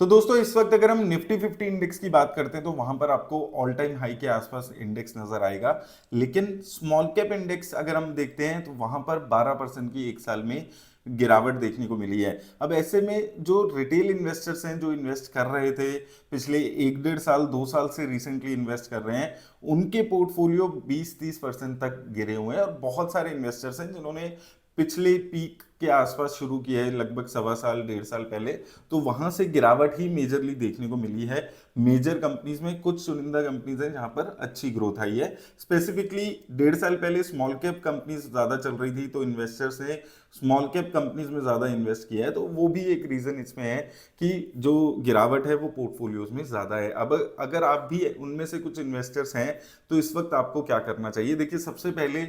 तो दोस्तों इस वक्त अगर हम निफ्टी 50 इंडेक्स की बात करते हैं तो वहां पर आपको ऑल टाइम हाई के आसपास इंडेक्स नजर आएगा। लेकिन स्मॉल कैप इंडेक्स अगर हम देखते हैं तो वहां पर 12% की एक साल में गिरावट देखने को मिली है। अब ऐसे में जो रिटेल इन्वेस्टर्स हैं जो इन्वेस्ट कर रहे थे पिछले 1 डेढ़ साल 2 साल से रिसेंटली इन्वेस्ट कर रहे हैं, उनके पोर्टफोलियो 20-30% तक गिरे हुए हैं। और बहुत सारे इन्वेस्टर्स हैं जिन्होंने पिछले पीक के आसपास शुरू किया है, लगभग 1.25 साल 1.5 साल पहले। तो वहां से गिरावट ही मेजरली देखने को मिली है। मेजर कंपनीज में कुछ चुनिंदा कंपनीज हैं जहां पर अच्छी ग्रोथ आई है। स्पेसिफिकली 1.5 साल पहले स्मॉल कैप कंपनीज ज्यादा चल रही थी तो इन्वेस्टर्स ने स्मॉल कैप कंपनीज में ज्यादा इन्वेस्ट किया है, तो वो भी एक रीजन इसमें है कि जो गिरावट है वो पोर्टफोलियोज में ज्यादा है। अब अगर आप भी उनमें से कुछ इन्वेस्टर्स हैं तो इस वक्त आपको क्या करना चाहिए? देखिए, सबसे पहले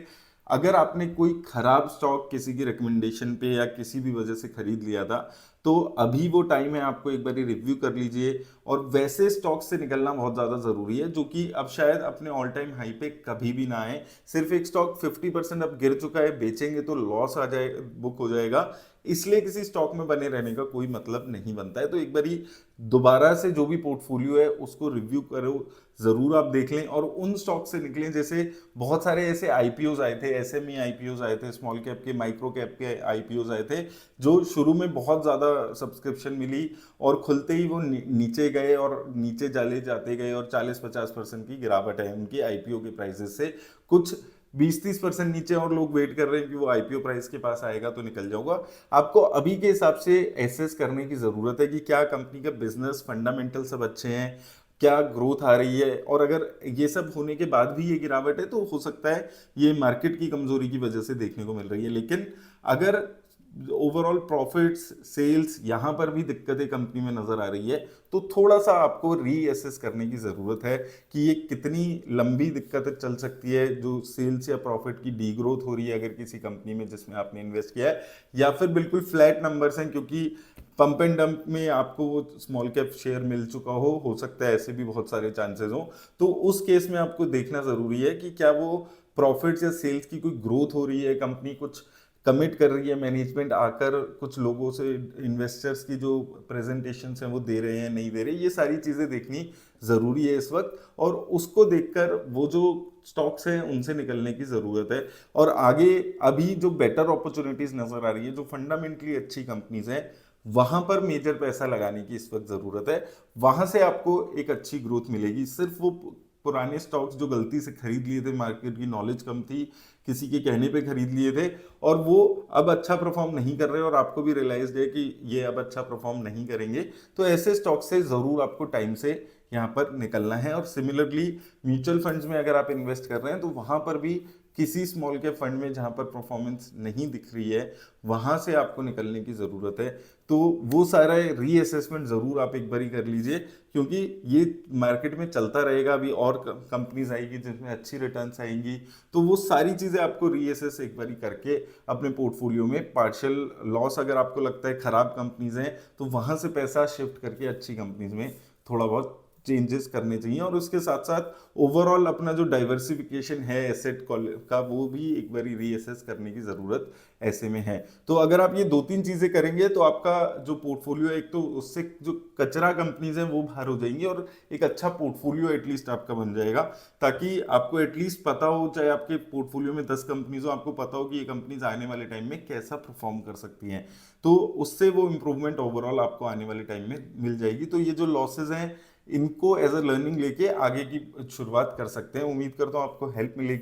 अगर आपने कोई खराब स्टॉक किसी की रिकमेंडेशन पे या किसी भी वजह से खरीद लिया था, तो अभी वो टाइम है, आपको एक बार रिव्यू कर लीजिए। और वैसे स्टॉक से निकलना बहुत ज़्यादा ज़रूरी है जो कि अब शायद अपने ऑल टाइम हाई पे कभी भी ना आए। सिर्फ एक स्टॉक 50% अब गिर चुका है, बेचेंगे तो लॉस आ जाए, बुक हो जाएगा, इसलिए किसी स्टॉक में बने रहने का कोई मतलब नहीं बनता है। तो एक बारी दोबारा से जो भी पोर्टफोलियो है उसको रिव्यू करो, जरूर आप देख लें और उन स्टॉक से निकलें। जैसे बहुत सारे ऐसे आईपीओज आए थे, एसएमई आईपीओज आए थे, स्मॉल कैप के माइक्रो कैप के आईपीओज आए थे, जो शुरू में बहुत ज्यादा सब्सक्रिप्शन मिली और खुलते ही वो नीचे गए और नीचे जाले जाते गए और 40-50% की गिरावट है उनकी आईपीओ के प्राइसेस से। कुछ 20-30% नीचे और लोग वेट कर रहे हैं कि वो आईपीओ प्राइस के पास आएगा तो निकल जाऊंगा। आपको अभी के हिसाब से एसेस करने की जरूरत है कि क्या कंपनी का बिजनेस फंडामेंटल सब अच्छे हैं, क्या ग्रोथ आ रही है। और अगर ये सब होने के बाद भी ये गिरावट है तो हो सकता है ये मार्केट की कमजोरी की वजह से देखने को मिल रही है। लेकिन अगर ओवरऑल प्रॉफिट्स सेल्स यहाँ पर भी दिक्कतें कंपनी में नजर आ रही है तो थोड़ा सा आपको रीअसेस करने की जरूरत है कि ये कितनी लंबी दिक्कतें चल सकती है, जो सेल्स या प्रॉफिट की डी ग्रोथ हो रही है अगर किसी कंपनी में जिसमें आपने इन्वेस्ट किया है, या फिर बिल्कुल फ्लैट नंबर्स हैं क्योंकि पंप एंड डंप में आपको वो स्मॉल कैप शेयर मिल चुका हो सकता है, ऐसे भी बहुत सारे चांसेस हो। तो उस केस में आपको देखना जरूरी है कि क्या वो प्रॉफिट्स या सेल्स की कोई ग्रोथ हो रही है, कंपनी कुछ कमिट कर रही है, मैनेजमेंट आकर कुछ लोगों से इन्वेस्टर्स की जो प्रेजेंटेशन हैं वो दे रहे हैं नहीं दे रहे, ये सारी चीज़ें देखनी ज़रूरी है इस वक्त। और उसको देखकर वो जो स्टॉक्स हैं उनसे निकलने की ज़रूरत है। और आगे अभी जो बेटर अपॉर्चुनिटीज़ नज़र आ रही है, जो फंडामेंटली अच्छी कंपनीज हैं, वहां पर मेजर पैसा लगाने की इस वक्त ज़रूरत है। वहां से आपको एक अच्छी ग्रोथ मिलेगी। सिर्फ वो पुराने स्टॉक्स जो गलती से खरीद लिए थे, मार्केट की नॉलेज कम थी, किसी के कहने पे खरीद लिए थे और वो अब अच्छा परफॉर्म नहीं कर रहे और आपको भी रियलाइज है कि ये अब अच्छा परफॉर्म नहीं करेंगे, तो ऐसे स्टॉक से जरूर आपको टाइम से यहाँ पर निकलना है। और सिमिलरली म्यूचुअल फंड्स में अगर आप इन्वेस्ट कर रहे हैं तो वहां पर भी किसी स्मॉल कैप फंड में जहां पर परफॉर्मेंस नहीं दिख रही है वहां से आपको निकलने की जरूरत है। तो वो सारा रीअसेसमेंट जरूर आप एक बारी कर लीजिए क्योंकि ये मार्केट में चलता रहेगा। अभी और कंपनीज आएगी जिसमें अच्छी रिटर्न्स आएंगी, तो वो सारी चीजें आपको रीअसेस एक बारी करके अपने पोर्टफोलियो में पार्शियल लॉस अगर आपको लगता है खराब कंपनीज हैं तो वहां से पैसा शिफ्ट करके अच्छी कंपनीज में थोड़ा बहुत चेंजेस करने चाहिए। और उसके साथ साथ ओवरऑल अपना जो डाइवर्सिफिकेशन है एसेट का वो भी एक बारी रीअसेस करने की जरूरत ऐसे में है। तो अगर आप ये 2-3 चीजें करेंगे तो आपका जो पोर्टफोलियो है, एक तो उससे जो कचरा कंपनीज हैं वो बाहर हो जाएंगी और एक अच्छा पोर्टफोलियो एटलीस्ट आपका बन जाएगा, ताकि आपको एटलीस्ट पता हो, चाहे आपके पोर्टफोलियो में 10 कंपनीज हो, आपको पता हो कि ये कंपनीज आने वाले टाइम में कैसा परफॉर्म कर सकती हैं। तो उससे वो इंप्रूवमेंट ओवरऑल आपको आने वाले टाइम में मिल जाएगी। तो ये जो लॉसेज हैं इनको एज अ लर्निंग लेके आगे की शुरुआत कर सकते हैं। उम्मीद करता हूँ आपको हेल्प मिलेगी।